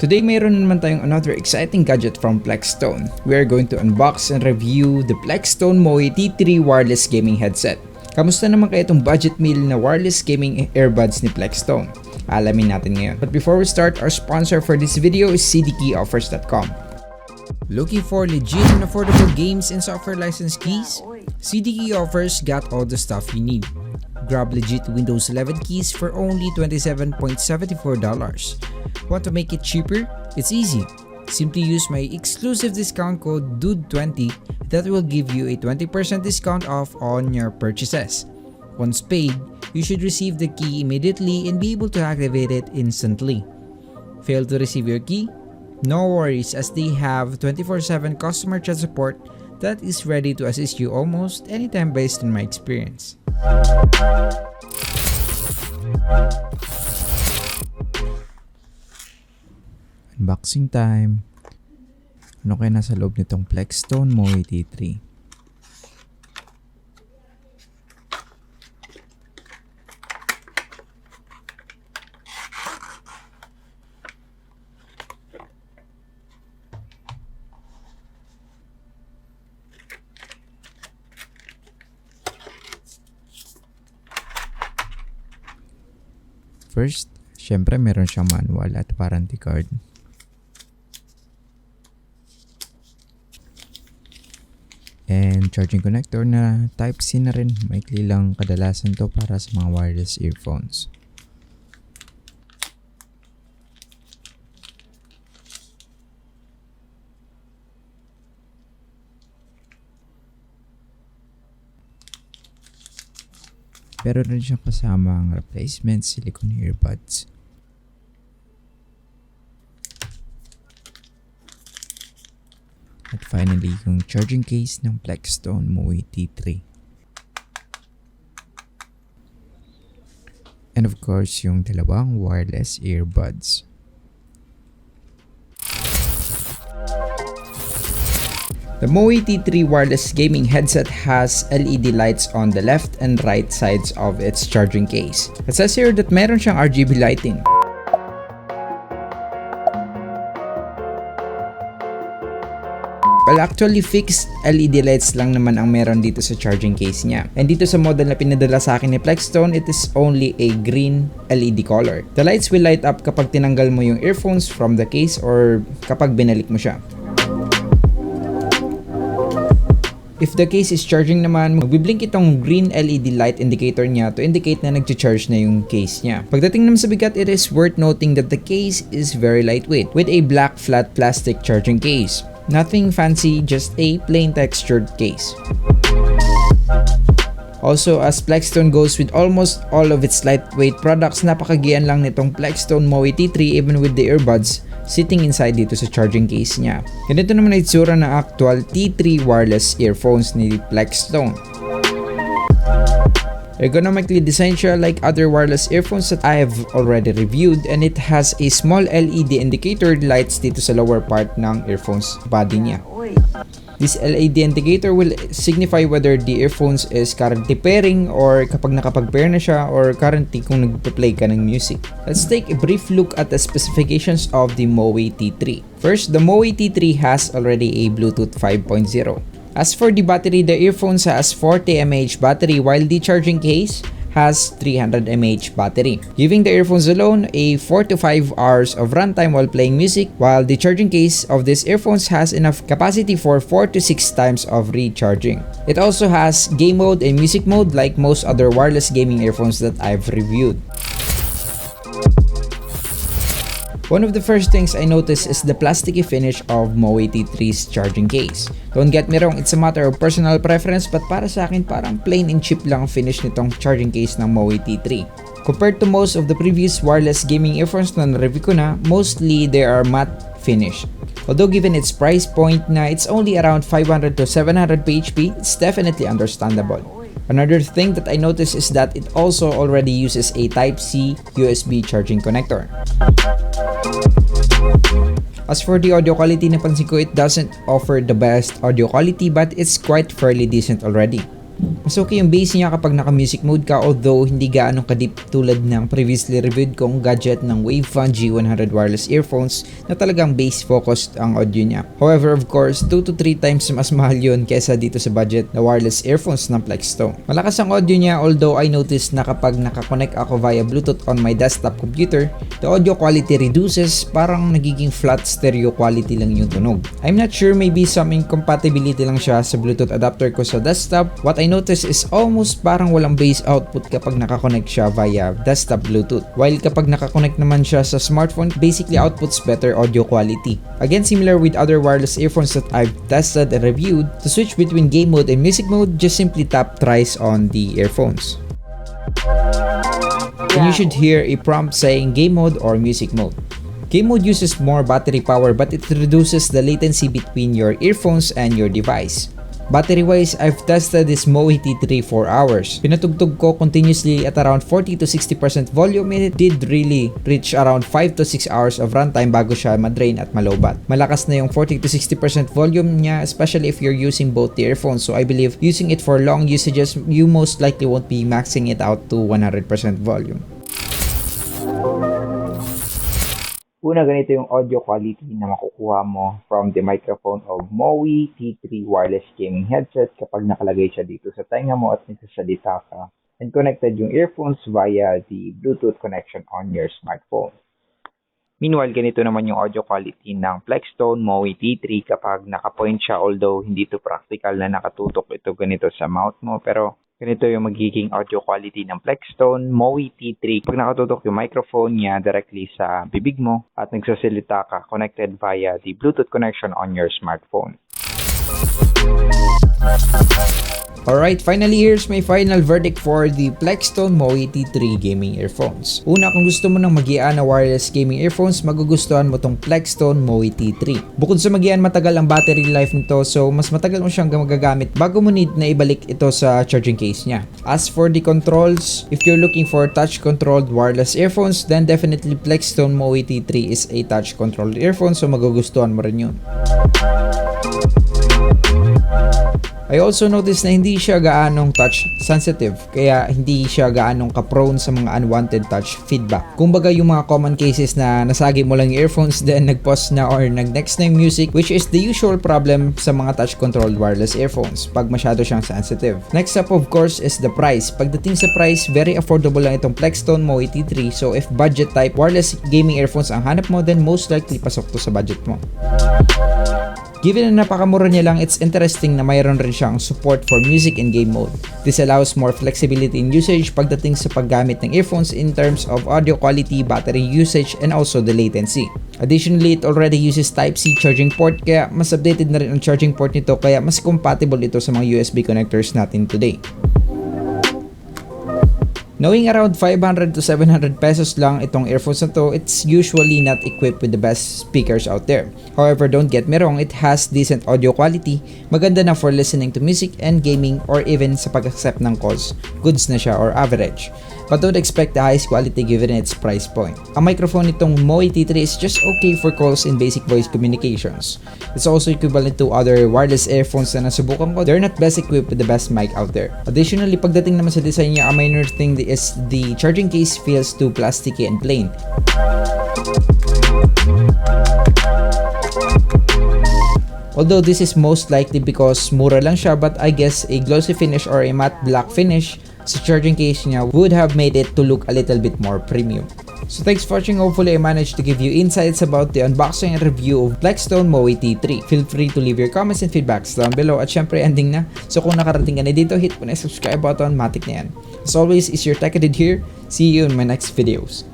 Today mayroon naman tayong another exciting gadget from Plexstone. We are going to unbox and review the Plexstone MOE T3 wireless gaming headset. Kamusta naman kaya itong budget meal na wireless gaming earbuds ni Plexstone? Alamin natin ngayon. But before we start, our sponsor for this video is cdkeyoffers.com. Looking for legit and affordable games and software license keys? CDKey Offers got all the stuff you need. Grab legit Windows 11 keys for only $27.74. Want to make it cheaper? It's easy. Simply use my exclusive discount code DUDE20 that will give you a 20% discount off on your purchases. Once paid, you should receive the key immediately and be able to activate it instantly. Fail to receive your key? No worries, as they have 24/7 customer chat support that is ready to assist you almost anytime based on my experience. Unboxing time. Ano kaya nasa loob nitong Plexstone MOE T3? First, syempre meron siyang manual at warranty card. And charging connector na Type-C na rin. Maikli lang kadalasan to para sa mga wireless earphones. Pero rin siyang kasama ang replacement silicone earbuds. At finally, yung charging case ng Plexstone MOE T3. And of course, yung dalawang wireless earbuds. The MOE T3 wireless gaming headset has LED lights on the left and right sides of its charging case. It says here that meron siyang RGB lighting. Well, actually fixed LED lights lang naman ang meron dito sa charging case niya. And dito sa model na pinadala sa akin ni Plexstone, it is only a green LED color. The lights will light up kapag tinanggal mo yung earphones from the case or kapag binalik mo siya. If the case is charging naman, magbiblink itong green LED light indicator niya to indicate na nag-charge na yung case niya. Pagdating naman sa bigat, it is worth noting that the case is very lightweight with a black flat plastic charging case. Nothing fancy, just a plain textured case. Also, as Plexstone goes with almost all of its lightweight products, napakagian lang nitong Plexstone MOE T3 even with the earbuds sitting inside dito sa charging case niya. Ganito naman ang itsura ng actual T3 wireless earphones ni Plexstone. Ergonomically designed siya like other wireless earphones that I have already reviewed, and it has a small LED indicator lights dito sa lower part ng earphones body niya. This LED indicator will signify whether the earphones is currently pairing or kapag nakapag-pair na siya or currently kung nagpa-play ka ng music. Let's take a brief look at the specifications of the MOE T3. First, the MOE T3 has already a Bluetooth 5.0. As for the battery, the earphones has 40 mAh battery while the charging case has 300 mAh battery, giving the earphones alone a 4 to 5 hours of runtime while playing music, while the charging case of these earphones has enough capacity for 4 to 6 times of recharging. It also has game mode and music mode like most other wireless gaming earphones that I've reviewed. One of the first things I noticed is the plasticky finish of MOE T3's charging case. Don't get me wrong, it's a matter of personal preference, but para sa akin parang plain and cheap lang ang finish nitong charging case ng MOE T3. Compared to most of the previous wireless gaming earphones na na-review ko na, mostly they are matte finish. Although given its price point na it's only around 500 to 700 PHP, it's definitely understandable. Another thing that I noticed is that it also already uses a Type-C USB charging connector. As for the audio quality, napansin ko it doesn't offer the best audio quality but it's quite fairly decent already. Mas okay yung bass niya kapag naka-music mode ka, although hindi gaano ka-deep tulad ng previously reviewed kong gadget ng Wavefone G100 wireless earphones na talagang bass-focused ang audio niya. However, of course, 2 to 3 times mas mahal yun kesa dito sa budget na wireless earphones ng Plexstone. Malakas ang audio niya, although I noticed na kapag nakakonect ako via Bluetooth on my desktop computer, the audio quality reduces, parang nagiging flat stereo quality lang yung tunog. I'm not sure, maybe some incompatibility lang siya sa Bluetooth adapter ko sa desktop. What I noticed is almost parang walang bass output kapag nakakonect siya via desktop Bluetooth. While kapag nakakonect naman siya sa smartphone, basically outputs better audio quality. Again, similar with other wireless earphones that I've tested and reviewed, to switch between game mode and music mode, just simply tap thrice on the earphones. And you should hear a prompt saying game mode or music mode. Game mode uses more battery power, but it reduces the latency between your earphones and your device. Battery wise, I've tested this MOE T3 for hours. Pinatugtog ko continuously at around 40 to 60% volume, and it did really reach around 5 to 6 hours of runtime bago siya madrain at malobat. Malakas na yung 40 to 60% volume niya, especially if you're using both the earphones. So I believe using it for long usages, you most likely won't be maxing it out to 100% volume. Una, ganito yung audio quality na makukuha mo from the microphone of MOE T3 wireless gaming headset kapag nakalagay siya dito sa tenga mo at nagsasalita ka and connected yung earphones via the Bluetooth connection on your smartphone. Meanwhile, ganito naman yung audio quality ng Plexstone MOE T3 kapag nakapoint siya, although hindi to practical na nakatutok ito ganito sa mouth mo, pero ganito yung magiging audio quality ng Plexstone MOE T3 pag nakatutok yung microphone niya directly sa bibig mo at nagsasalita ka connected via the Bluetooth connection on your smartphone. Alright, finally, here's my final verdict for the Plexstone MOE T3 gaming earphones. Una, kung gusto mo ng magian na wireless gaming earphones, magugustuhan mo tong Plexstone MOE T3. Bukod sa magian, matagal ang battery life nito, so mas matagal mo siyang magagamit bago mo need na ibalik ito sa charging case niya. As for the controls, if you're looking for touch-controlled wireless earphones, then definitely Plexstone MOE T3 is a touch-controlled earphone, so magugustuhan mo rin yun. I also noticed na hindi siya gaanong touch sensitive, kaya hindi siya gaanong ka-prone sa mga unwanted touch feedback. Kumbaga yung mga common cases na nasagi mo lang yung earphones then nag-pause na or nag-next na yung music, which is the usual problem sa mga touch-controlled wireless earphones pag masyado siyang sensitive. Next up, of course, is the price. Pagdating sa price, very affordable lang itong Plexstone MOE T3, so if budget type wireless gaming earphones ang hanap mo, then most likely pasok to sa budget mo. Given na napakamura niya lang, it's interesting na mayroon rin siyang support for music and game mode. This allows more flexibility in usage pagdating sa paggamit ng earphones in terms of audio quality, battery usage, and also the latency. Additionally, it already uses Type-C charging port, kaya mas updated na rin ang charging port nito, kaya mas compatible ito sa mga USB connectors natin today. Knowing around 500 to 700 pesos lang itong earphones na to, it's usually not equipped with the best speakers out there. However, don't get me wrong, it has decent audio quality, maganda na for listening to music and gaming, or even sa pag-accept ng calls, goods na siya or average. But don't expect the highest quality given its price point. Ang microphone nitong MOE T3 is just okay for calls and basic voice communications. It's also equivalent to other wireless earphones na nasubukan ko. They're not best equipped with the best mic out there. Additionally, pagdating naman sa design niya, a minor thing is the charging case feels too plasticky and plain. Although this is most likely because mura lang siya, but I guess a glossy finish or a matte black finish sa charging case niya would have made it to look a little bit more premium. So thanks for watching. Hopefully I managed to give you insights about the unboxing and review of Plexstone MOE T3. Feel free to leave your comments and feedbacks down below. At syempre ending na, so kung nakarating ka na dito, hit mo na yung subscribe button, matik na yan. As always, is your Tech Edit here. See you in my next videos.